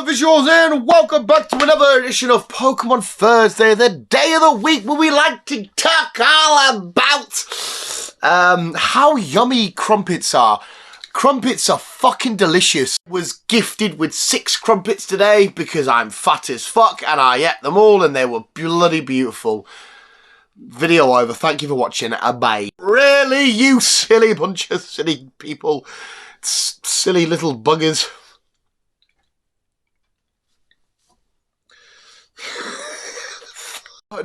Hello visuals and welcome back to another edition of Pokemon Thursday, the day of the week where we like to talk all about how yummy crumpets are. Crumpets are fucking delicious. Was gifted with 6 crumpets today because I'm fat as fuck and I ate them all and they were bloody beautiful. Video over. Thank you for watching. Bye. Really, you silly bunch of silly people. Silly little buggers.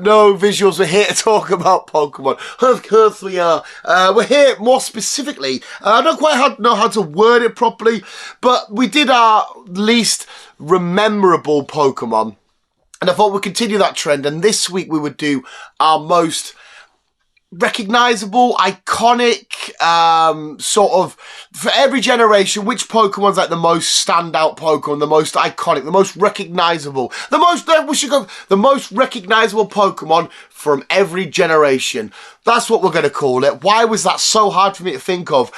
No visuals, we're here to talk about Pokemon. Of course we are. We're here more specifically, I don't quite know how to word it properly, but we did our least rememberable Pokemon. And I thought we'd continue that trend, and this week we would do our most recognizable, iconic, sort of, for every generation, which Pokemon's like the most standout Pokemon, the most iconic, the most recognizable, the most recognizable Pokemon from every generation. That's what we're going to call it. Why was that so hard for me to think of?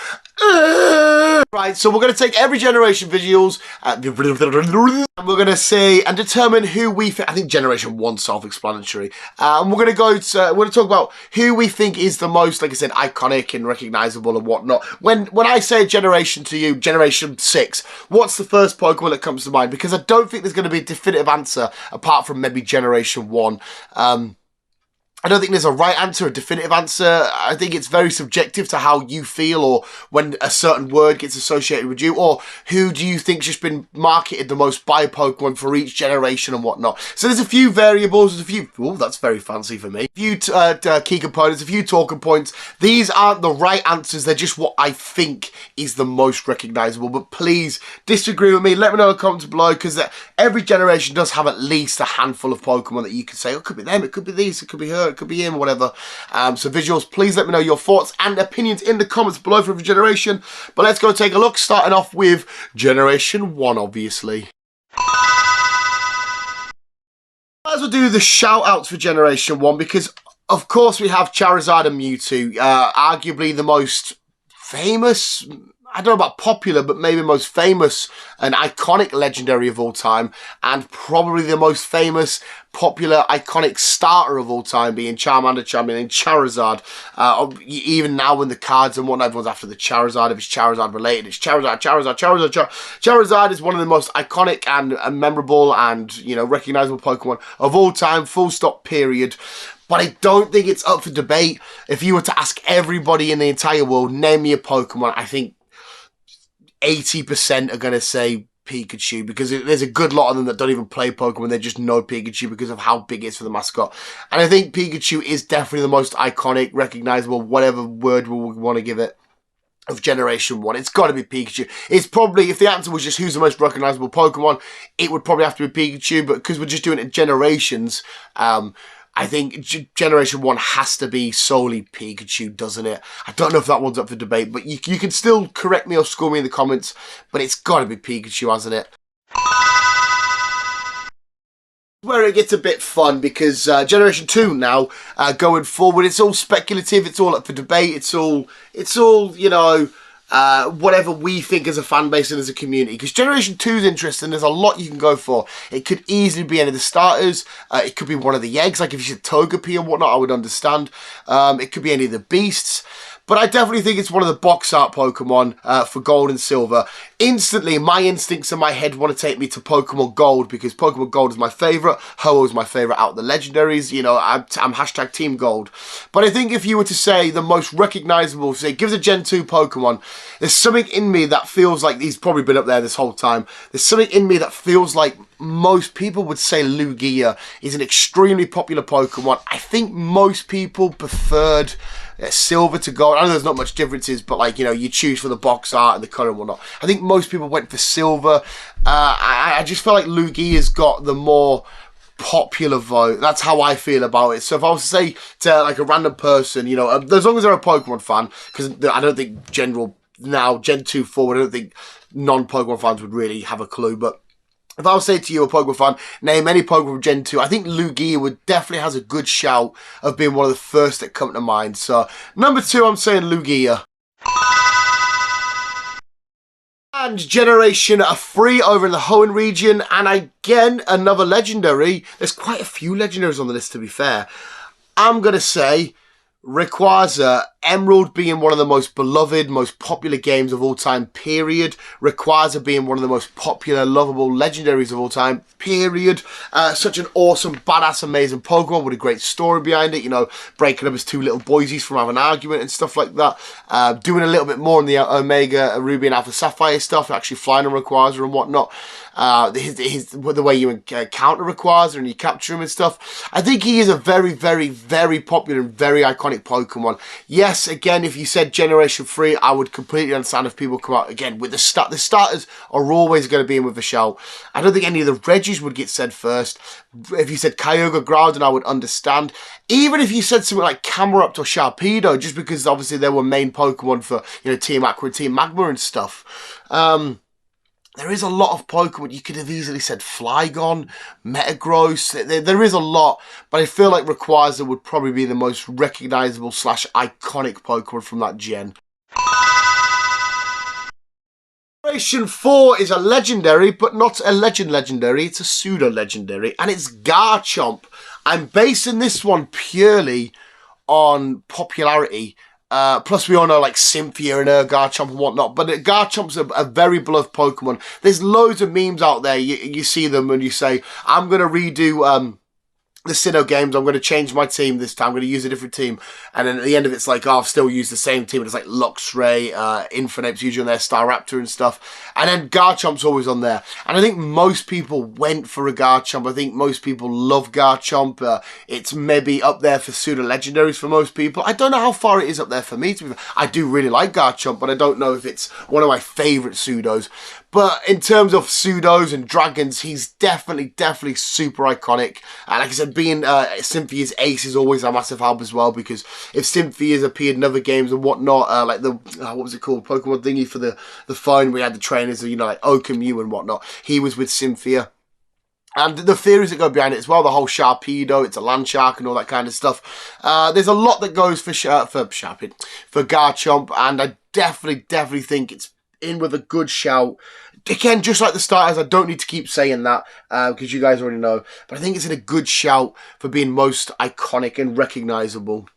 Right, so we're going to take every generation visuals and we're going to say and determine who we think. I think generation 1 self-explanatory. And we're going to go to, we're going to talk about who we think is the most, like I said, iconic and recognizable and whatnot. When I say generation to you, generation 6, what's the first Pokemon that comes to mind? Because I don't think there's going to be a definitive answer apart from maybe generation 1. I don't think there's a right answer, a definitive answer. I think it's very subjective to how you feel or when a certain word gets associated with you, or who do you think's just been marketed the most by Pokemon for each generation and whatnot. So there's a few variables, there's a few, oh, that's very fancy for me. A few key components, a few talking points. These aren't the right answers, they're just what I think is the most recognizable. But please disagree with me, let me know in the comments below, because every generation does have at least a handful of Pokemon that you can say, oh, it could be them, it could be these, it could be her, it could be him, whatever. So visuals, please let me know your thoughts and opinions in the comments below for every generation. But let's go take a look, starting off with generation 1, obviously. Might as well do the shout outs for generation 1 because of course we have Charizard and Mewtwo, arguably the most famous, I don't know about popular, but maybe most famous and iconic legendary of all time, and probably the most famous, popular, iconic starter of all time being Charmander, Charmeleon, and Charizard. Even now when the cards and whatnot, everyone's after the Charizard. If it's Charizard related, it's Charizard. Charizard is one of the most iconic and memorable and, you know, recognizable Pokemon of all time, full stop, period. But I don't think it's up for debate. If you were to ask everybody in the entire world, name me a Pokemon, I think 80% are going to say Pikachu, because there's a good lot of them that don't even play Pokemon, they just know Pikachu because of how big it is for the mascot. And I think Pikachu is definitely the most iconic, recognizable, whatever word we want to give it, of generation 1. It's got to be Pikachu. It's probably, if the answer was just who's the most recognizable Pokemon, it would probably have to be Pikachu, but because we're just doing it generations, I think generation 1 has to be solely Pikachu, doesn't it? I don't know if that one's up for debate, but you can still correct me or score me in the comments, but it's got to be Pikachu, hasn't it? Where it gets a bit fun, because generation 2 now, going forward, it's all speculative, it's all up for debate, it's all, you know, whatever we think as a fan base and as a community, because generation 2 is interesting. There's a lot you can go for. It could easily be any of the starters, it could be one of the eggs, like if you said Togepi and whatnot, I would understand. It could be any of the beasts, but I definitely think it's one of the box art Pokemon for Gold and Silver. Instantly, my instincts in my head want to take me to Pokemon Gold, because Pokemon Gold is my favourite, Ho-Oh is my favourite out of the legendaries, you know, I'm hashtag Team Gold. But I think if you were to say the most recognisable, say, give us a Gen 2 Pokemon, there's something in me that feels like, he's probably been up there this whole time, there's something in me that feels like most people would say Lugia is an extremely popular Pokemon. I think most people preferred Silver to Gold. I know there's not much differences, but like, you know, you choose for the box art and the colour and whatnot. I think most people went for Silver. I just feel like Lugia's got the more popular vote. That's how I feel about it. So if I was to say to like a random person, you know, as long as they're a Pokemon fan, because I don't think Gen 2 forward, I don't think non-Pokemon fans would really have a clue, but if I was to say to you, a Pokemon fan, name any Pokemon from Gen 2, I think Lugia would definitely has a good shout of being one of the first that come to mind. So, number 2, I'm saying Lugia. And Generation 3 over in the Hoenn region, and again, another legendary. There's quite a few legendaries on the list, to be fair. I'm going to say Rayquaza, Emerald being one of the most beloved, most popular games of all time, period. Rayquaza being one of the most popular, lovable legendaries of all time, period. Such an awesome, badass, amazing Pokemon with a great story behind it. You know, breaking up his two little boysies from having an argument and stuff like that. Doing a little bit more in the Omega Ruby and Alpha Sapphire stuff, actually flying on Rayquaza and whatnot. The way you counter Rayquaza and you capture him and stuff. I think he is a very, very, very popular and very iconic Pokemon. Yes, again, if you said Generation 3, I would completely understand if people come out again with the starters are always going to be in with a shout. I don't think any of the Regis would get said first. If you said Kyogre, Groudon, I would understand. Even if you said something like Camerupt or Sharpedo, just because obviously they were main Pokemon for, you know, Team Aqua and Team Magma and stuff. There is a lot of Pokemon. You could have easily said Flygon, Metagross. There is a lot, but I feel like Rayquaza would probably be the most recognisable / iconic Pokemon from that gen. Generation 4 is a legendary, but not a legendary. It's a pseudo-legendary, and it's Garchomp. I'm basing this one purely on popularity. Plus, we all know, like, Cynthia and her Garchomp and whatnot. But Garchomp's a very beloved Pokemon. There's loads of memes out there. You see them and you say, I'm going to redo the Sinnoh games. I'm going to change my team this time. I'm going to use a different team. And then at the end of it, it's like, oh, I've still used the same team. And it's like Luxray, Infernape's usually on there, Staraptor and stuff. And then Garchomp's always on there. And I think most people went for a Garchomp. I think most people love Garchomp. It's maybe up there for pseudo-legendaries for most people. I don't know how far it is up there for me. I do really like Garchomp, but I don't know if it's one of my favourite pseudos. But in terms of pseudos and dragons, he's definitely super iconic. And like I said, being Cynthia's ace is always a massive help as well, because if Cynthia's appeared in other games and whatnot, like the, what was it called, Pokemon thingy for the phone, we had the trainers, you know, like Okamew and whatnot, he was with Cynthia. And the theories that go behind it as well, the whole Sharpedo, it's a land shark and all that kind of stuff. There's a lot that goes for Garchomp, and I definitely think it's in with a good shout. Again, just like the starters, I don't need to keep saying that because you guys already know. But I think it's in a good shout for being most iconic and recognisable.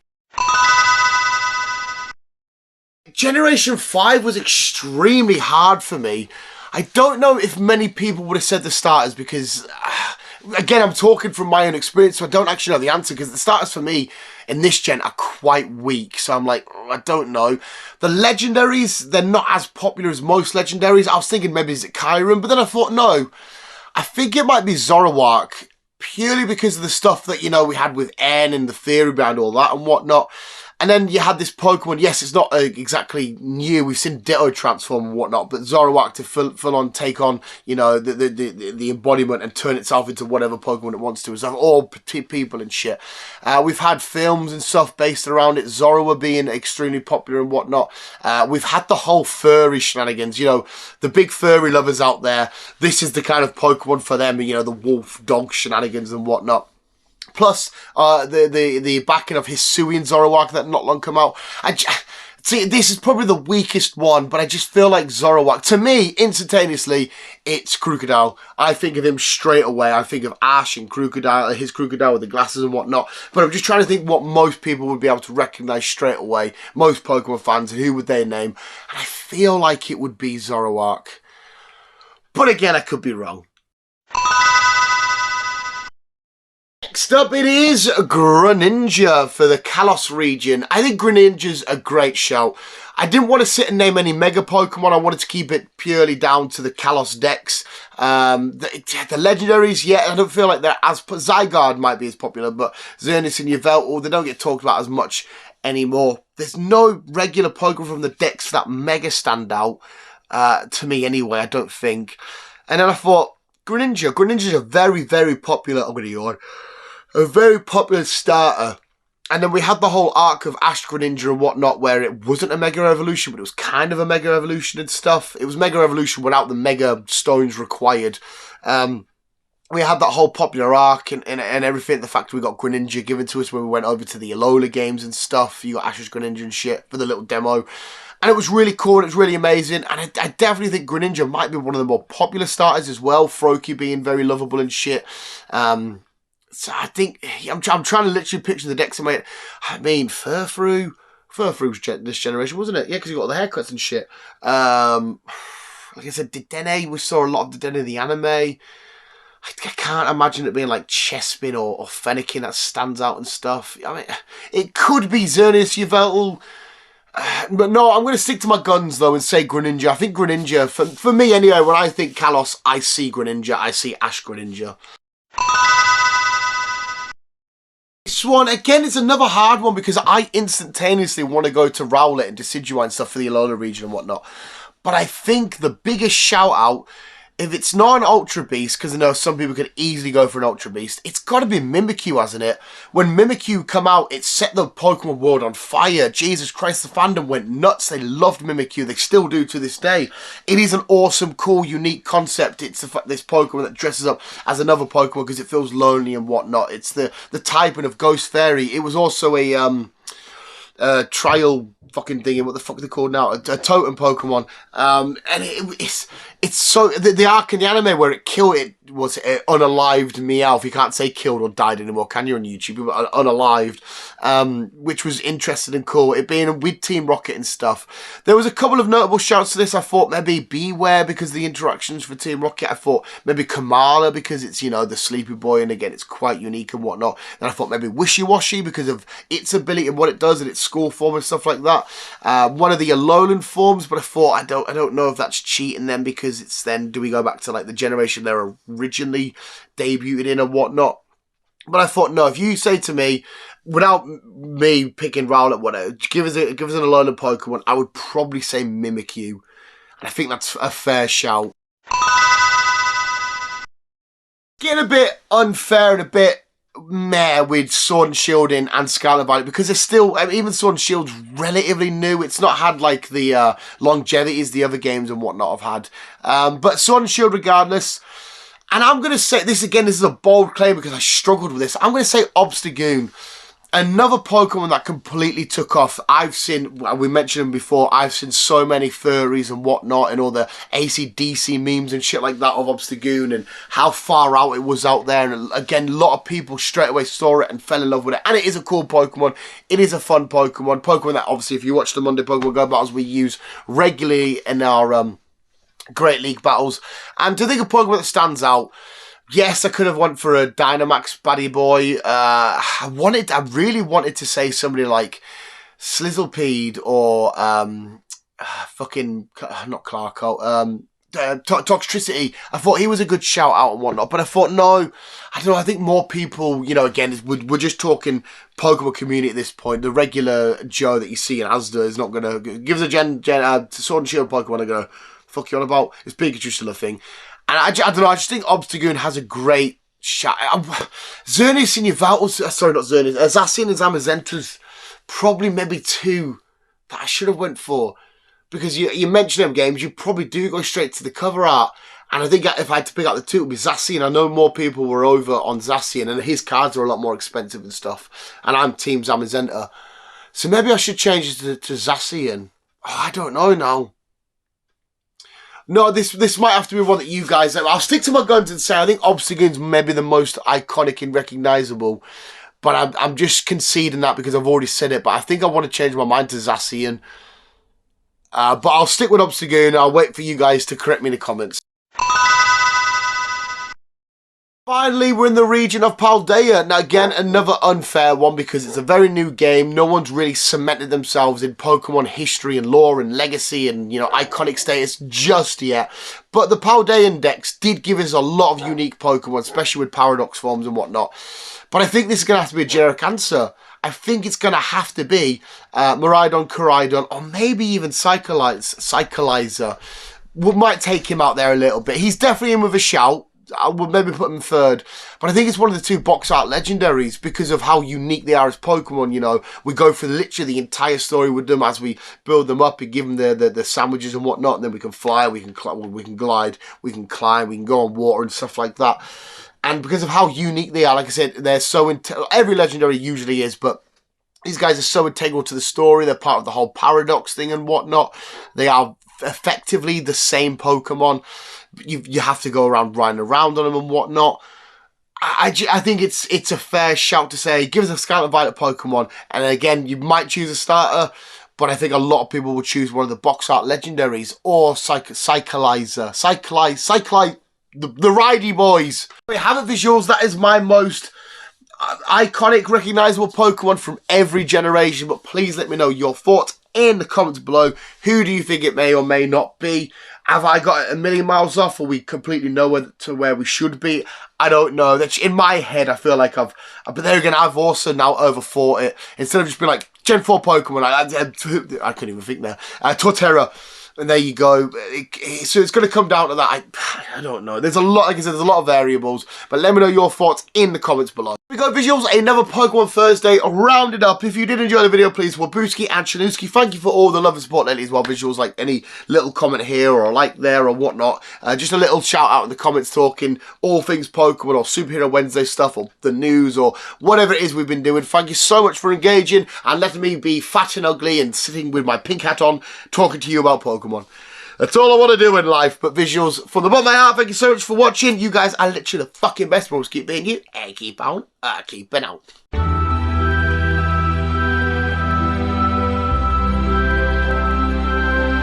Generation 5 was extremely hard for me. I don't know if many people would have said the starters because, again, I'm talking from my own experience, so I don't actually know the answer because the starters for me in this gen are quite weak. So I'm like, I don't know. The legendaries, they're not as popular as most legendaries. I was thinking maybe is it Kyurem, but then I thought, no. I think it might be Zoroark, purely because of the stuff that, you know, we had with N and the theory behind all that and whatnot. And then you had this Pokemon, yes, it's not exactly new, we've seen Ditto transform and whatnot, but Zoroark to full on take on, you know, the embodiment and turn itself into whatever Pokemon it wants to. It's like all people and shit. We've had films and stuff based around it, Zorua being extremely popular and whatnot. We've had the whole furry shenanigans, you know, the big furry lovers out there. This is the kind of Pokemon for them, you know, the wolf, dog shenanigans and whatnot. Plus, the backing of Hisuian Zoroark that not long come out. See, this is probably the weakest one, but I just feel like Zoroark, to me, instantaneously, it's Crocodile. I think of him straight away. I think of Ash and Crocodile, his Crocodile with the glasses and whatnot. But I'm just trying to think what most people would be able to recognise straight away. Most Pokemon fans, and who would they name? And I feel like it would be Zoroark. But again, I could be wrong. Next up, it is Greninja for the Kalos region. I think Greninja's a great shout. I didn't want to sit and name any Mega Pokemon. I wanted to keep it purely down to the Kalos decks. The legendaries, yeah, I don't feel like they're as... Zygarde might be as popular, but Xerneas and Yveltal, they don't get talked about as much anymore. There's no regular Pokemon from the decks that Mega stand out, to me anyway, I don't think. And then I thought, Greninja's a very popular... I'm going to yawn. A very popular starter. And then we had the whole arc of Ash Greninja and whatnot, where it wasn't a Mega Evolution, but it was kind of a Mega Evolution and stuff. It was Mega Evolution without the Mega Stones required. We had that whole popular arc and everything. The fact we got Greninja given to us when we went over to the Alola games and stuff. You got Ash's Greninja and shit for the little demo. And it was really cool, and it was really amazing, and I definitely think Greninja might be one of the more popular starters as well, Froakie being very lovable and shit. So I think, I'm trying to literally picture the decks in my head. I mean, Furfrou was this generation, wasn't it? Yeah, because you got all the haircuts and shit. Like I said, Dedenne, we saw a lot of Dedenne in the anime. I can't imagine it being like Chespin or Fennekin that stands out and stuff. I mean, it could be Xerneas Yveltal. But no, I'm going to stick to my guns, though, and say Greninja. I think Greninja, for me anyway, when I think Kalos, I see Greninja. I see Ash Greninja. This one, again, is another hard one because I instantaneously want to go to Rowlet and Decidueye and stuff for the Alola region and whatnot. But I think the biggest shout-out, if it's not an Ultra Beast, because I know some people could easily go for an Ultra Beast, it's got to be Mimikyu, hasn't it? When Mimikyu come out, it set the Pokemon world on fire. Jesus Christ, the fandom went nuts. They loved Mimikyu. They still do to this day. It is an awesome, cool, unique concept. It's this Pokemon that dresses up as another Pokemon because it feels lonely and whatnot. It's the typing of Ghost Fairy. It was also a trial fucking thing, what the fuck are they called now? A totem Pokemon. And it's so the arc in the anime where it killed it was unalived Meowth. You can't say killed or died anymore, can you, on YouTube? But unalived, which was interesting and cool. It being with Team Rocket and stuff. There was a couple of notable shouts to this. I thought maybe Beware because of the interactions for Team Rocket. I thought maybe Kamala because it's, you know, the Sleepy Boy, and again it's quite unique and whatnot. Then I thought maybe Wishy Washy because of its ability and what it does in its school form and stuff like that. One of the Alolan forms, but I thought I don't know if that's cheating then, because it's then, do we go back to like the generation they're originally debuted in and whatnot? But I thought, no, if you say to me, without me picking Rowlet, whatever, give us an Alolan Pokemon, I would probably say Mimikyu. And I think that's a fair shout. Getting a bit unfair and a bit meh with Sword and Shield in and Scarlet Violet, because it's still, I mean, even Sword and Shield's relatively new. It's not had like the longevity as the other games and whatnot have had. But Sword and Shield regardless. And I'm going to say, this is a bold claim because I struggled with this. I'm going to say Obstagoon. Another Pokemon that completely took off. I've seen, we mentioned them before, I've seen so many furries and whatnot and all the AC/DC memes and shit like that of Obstagoon and how far out it was out there. And again, a lot of people straight away saw it and fell in love with it. And it is a cool Pokemon. It is a fun Pokemon. Pokemon that obviously, if you watch the Monday Pokemon Go battles, we use regularly in our Great League battles. And to think of Pokemon that stands out, yes, I could have went for a Dynamax baddie boy. I really wanted to say somebody like Slizzlepede or fucking not Clarko. Toxtricity. I thought he was a good shout out and whatnot, but I thought no, I don't know. I think more people, you know, again, we're just talking Pokemon community at this point. The regular Joe that you see in Asda is not gonna give us a Sword and Shield Pokemon. I'm gonna fuck you on about. It's Pikachu still a thing. And I don't know, I just think Obstagoon has a great shot. Xerneas and Yveltal, sorry, not Xerneas, Zacian and Zamazenta's probably maybe two that I should have went for. Because you mentioned them games, you probably do go straight to the cover art. And I think if I had to pick out the two, it would be Zacian. I know more people were over on Zacian, and his cards are a lot more expensive and stuff. And I'm Team Zamazenta. So maybe I should change it to Zacian. Oh, I don't know now. No, this might have to be one that you guys... I'll stick to my guns and say I think Obstagoon's maybe the most iconic and recognisable. But I'm just conceding that because I've already said it. But I think I want to change my mind to Zacian. But I'll stick with Obstagoon. I'll wait for you guys to correct me in the comments. Finally, we're in the region of Paldea. Now, again, another unfair one because it's a very new game. No one's really cemented themselves in Pokemon history and lore and legacy and, you know, iconic status just yet. But the Paldean decks did give us a lot of unique Pokemon, especially with Paradox forms and whatnot. But I think this is going to have to be a generic answer. I think it's going to have to be Miraidon, Koraidon, or maybe even Cyclizer. We might take him out there a little bit. He's definitely in with a shout. I would maybe put them third, but I think it's one of the two box art legendaries because of how unique they are as Pokemon. You know, we go through literally the entire story with them as we build them up and give them the sandwiches and whatnot, and then we can fly, we can glide, we can climb, we can go on water and stuff like that. And because of how unique they are, like I said, they're so every legendary usually is, but These guys are so integral to the story. They're part of the whole paradox thing and whatnot. They are effectively the same Pokemon. You have to go around riding around on them and whatnot. I think it's a fair shout to say, give us a Scarlet Violet Pokemon. And again, you might choose a starter, but I think a lot of people will choose one of the box art legendaries or Cyclizer, the Ridey boys. We have it visuals. That is my most iconic, recognisable Pokemon from every generation. But please let me know your thoughts in the comments below. Who do you think it may or may not be? Have I got it a million miles off? Or we completely know where we should be? I don't know. That's in my head. I feel like but there again, I've also now overthought it. Instead of just being like Gen 4 Pokemon, I couldn't even think there. Torterra. And there you go. So it's going to come down to that. I don't know. There's a lot, like I said, there's a lot of variables. But let me know your thoughts in the comments below. We got visuals, another Pokemon Thursday rounded up. If you did enjoy the video, please, Wabuski and Chanuski, thank you for all the love and support lately as well. Visuals, like any little comment here or a like there or whatnot. Just a little shout out in the comments talking all things Pokemon or Superhero Wednesday stuff or the news or whatever it is we've been doing. Thank you so much for engaging and letting me be fat and ugly and sitting with my pink hat on talking to you about Pokemon. That's all I want to do in life. But visuals, from the bottom of my heart, thank you so much for watching. You guys are literally the fucking best. Bros, keep being you and keep on keeping out.